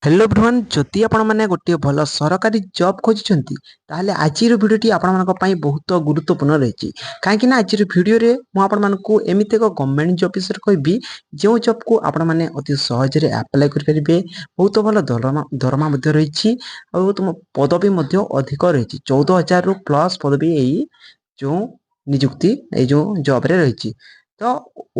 hello everyone जदि आपण माने गोटे भल सरकारी जॉब खोजुचंती ताहले आजिर भिडियोटी आपण मानक पई बहुत गुरुत्वपूर्ण रहिछि काहेकि ना आजिर भिडियो रे मु आपण मानकू एमिते को गवर्नमेंट जॉब विषय कहबी जो जॉब को आपण माने अति सहज रे अप्लाई कर परिबे बहुत भल दरमा मध्ये रहिछि और तुम पदवी मध्ये अधिक रहिछि 14000 रु प्लस पदवी एई जो नियुक्ति ए जो जॉब रे रहिछि तो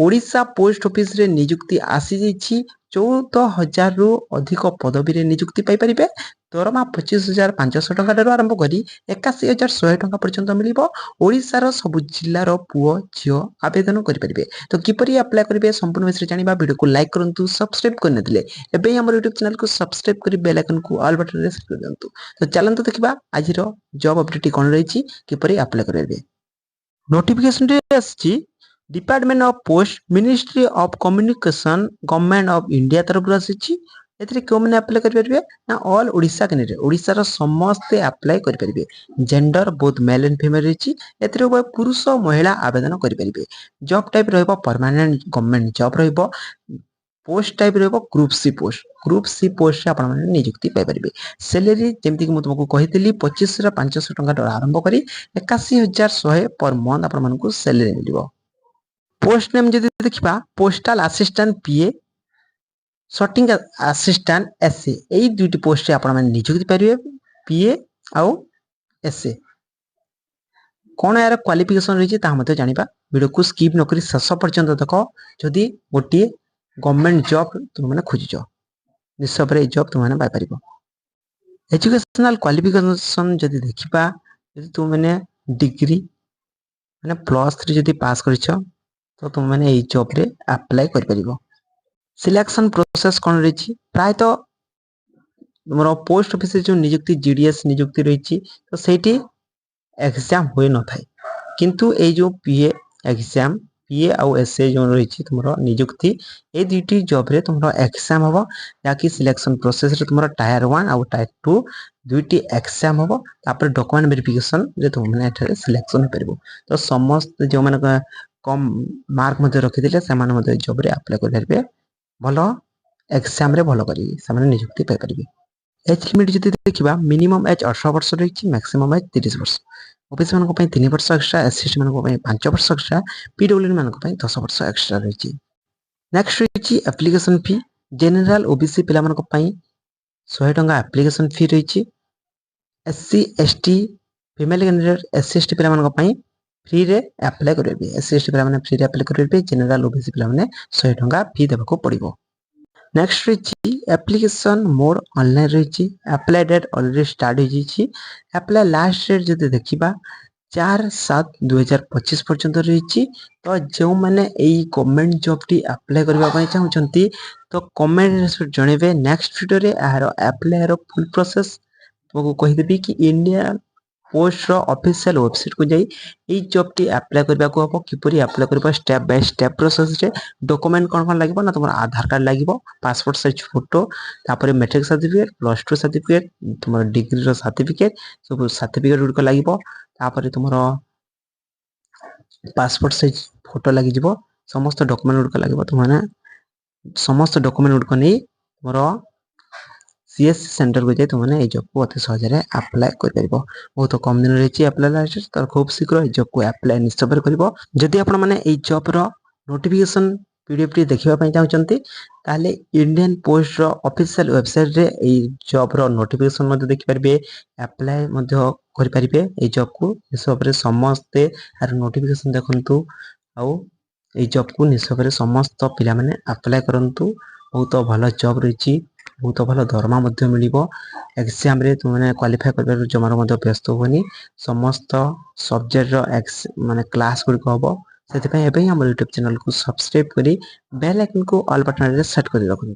ओडिशा पोस्ट ऑफिस रे नियुक्ति आसी जाइछि 14000 रु अधिक पदवी रे नियुक्ति पाई परिबे दरमा 25500 टका ठारू आरंभ करी 81100 टका पर्यंत मिलिबो ओडिशा रो सब जिल्ला रो पुओ झियो आवेदन करि परिबे तो किपरि अप्लाई करिवे संपूर्ण विषय जानिबा वीडियो को लाइक करंतु सब्सक्राइब करने दिले एबे हमर YouTube चैनल को सब्सक्राइब करी बेल आइकन को ऑल बटन रे सेट कर दंतु तो चलंतु देखिबा आज रो जॉब अपडेट कोन रहिछि किपरि अप्लाई करिवे नोटिफिकेशन रे आछि department of post ministry of communication government of India तरफ आसी एथरे क्यों मैंने अप्लाई कर परिबे ना ऑल ओडिशा कैंडिडेट ओडिशा रो समस्त अप्लाई कर परिबे gender both male and female रही एथरे पुरुष महिला आवेदन कर परिबे जॉब टाइप रहबो परमानेंट गवर्नमेंट जॉब रहबो पोस्ट टाइप रहबो ग्रुप सी पोस्ट से आपण माने नियुक्ति पाई परिबे सैलरी जेमति कि मु तुमको कहितली 25 रा 500 टका आरंभ करी 81100 पर मंथ आपण मानकू सैलरी मिलिबो पोस्ट नेम जदि देखिबा postal assistant PA sorting assistant SA एई दुईटी पोस्ट रे आपण माने नियुक्ति परिबे पीए आउ एसए कोन यार क्वालिफिकेशन रही ता मते जानिबा वीडियो को स्किप न करी शेष पर्यंत देखो जदि गोटी गवर्नमेंट जॉब तुम माने खोजिजो निश्चय पर ए जॉब तुम माने पाई परिबो एजुकेशनल क्वालिफिकेशन जदि देखिबा जदि तुम माने डिग्री माने +3 जदि पास करिछो तो तुम मैंने ये जॉब रे अप्लाई कर परिबो सिलेक्शन प्रोसेस कोन रही प्राय तो तुमरो पोस्ट ऑफिस जो नियुक्ति जीडीएस नियुक्ति रही तो सेठी एग्जाम होय न थाय किंतु ए जो पीए एग्जाम पीए आउ एसए जो रही तुमरो नियुक्ति ए दुईटी जॉब रे तुमरो एग्जाम हबो याकि सिलेक्शन प्रोसेस रे तुमरो टायर 1 आउ टायर 2 दुईटी एग्जाम हबो तापर डॉक्यूमेंट वेरिफिकेशन जे तुम माने एठारे सिलेक्शन हो परिबो तो समस्त जो माने कम मार्क मध्ये रखि दिले समान मध्ये जॉब रे अप्लाई कर परबे भलो एग्जाम रे भलो करी समान नियुक्ति पाई परबे एज लिमिट जति देखिबा मिनिमम एज 18 वर्ष रहिछि मैक्सिमम एज 30 वर्ष ओबीसी मानको पई 3 वर्ष एक्स्ट्रा एससी मानको पई 5 वर्ष एक्स्ट्रा पीडब्ल्यूडी मानको पई 10 वर्ष एक्स्ट्रा रहिछि नेक्स्ट रहिछि एप्लीकेशन फी जनरल ओबीसी पिला मानको पई 100 टका एप्लीकेशन फी रहिछि SC ST female candidate SC ST पिला मानको पई फ्री रे अप्लाई करबे एससी एसटी पिला माने फ्री रे अप्लाई करबे जनरल ओबीसी पिला माने 100 टका फी देबको पड़िबो नेक्स्ट रही एप्लीकेशन मोड ऑनलाइन रही अप्लाई डेट ऑलरेडी स्टार्ट हो जाइए अप्लाई लास्ट डेट जब देखा 4/7/2025 पर्यंत रही तो जो मैंने गवर्नमेंट जॉब टी अप्लाई करने चाहते तो कमेंट जनइबे नेक्स्ट वीडियो रे यार अप्लाई फुल प्रोसेस तुमको कहीदेवी कि इंडिया पोस्ट रो ऑफिशियल वेबसाइट को जाई ए जॉब टी अप्लाई करबा को हबो किपरि अप्लाई करबा स्टेप बाय स्टेप प्रोसेस रे डॉक्यूमेंट कोन लागबो ना तुमर आधार कार्ड लागबो पासपोर्ट साइज फोटो तापर मैट्रिक सर्टिफिकेट +2 सर्टिफिकेट तुमर डिग्री रो सर्टिफिकेट सब सर्टिफिकेट गुड को लागबो तापर तुमर पासपोर्ट साइज फोटो लागि जिवो समस्त डॉक्यूमेंट गुड को लागबो तुमने समस्त डॉक्यूमेंट गुड को नै तुमर सीएससी सेंटर को जाए तुमने ए जॉब को अति सहज रे अप्लाई कर परिबो बहुत कम दिन रही अप्लाई लास्ट तर खूब शीघ्र ए जॉब को अप्लाई निश्चय करिवो जदि आपण माने ए जॉब रो नोटिफिकेशन पीडीएफ टी देखिबा पई चाहउचंती ताले इंडियन पोस्ट रो ऑफिशियल वेबसाइट रे ए जॉब रो नोटिफिकेशन मध्ये देखि परबे अप्लाई मध्ये कर परिबे ए जॉब को निश्चय रे समस्त आर नोटिफिकेशन देखंतु आउ ए जॉब को निश्चय रे समस्त पिला माने अप्लाई करंतु बहुत भलो जॉब रही बहुत भल दरमा मध्य मिलिबो एग्जाम रे तुमने क्वालिफाई करबे जमार मध्य व्यस्त होनी समस्त सब्जेक्ट रो माने क्लास गुड को हबो सेति पय एबे हमर YouTube चैनल को सब्सक्राइब करी बेल आइकन को ऑल बटन रे सेट करी रखु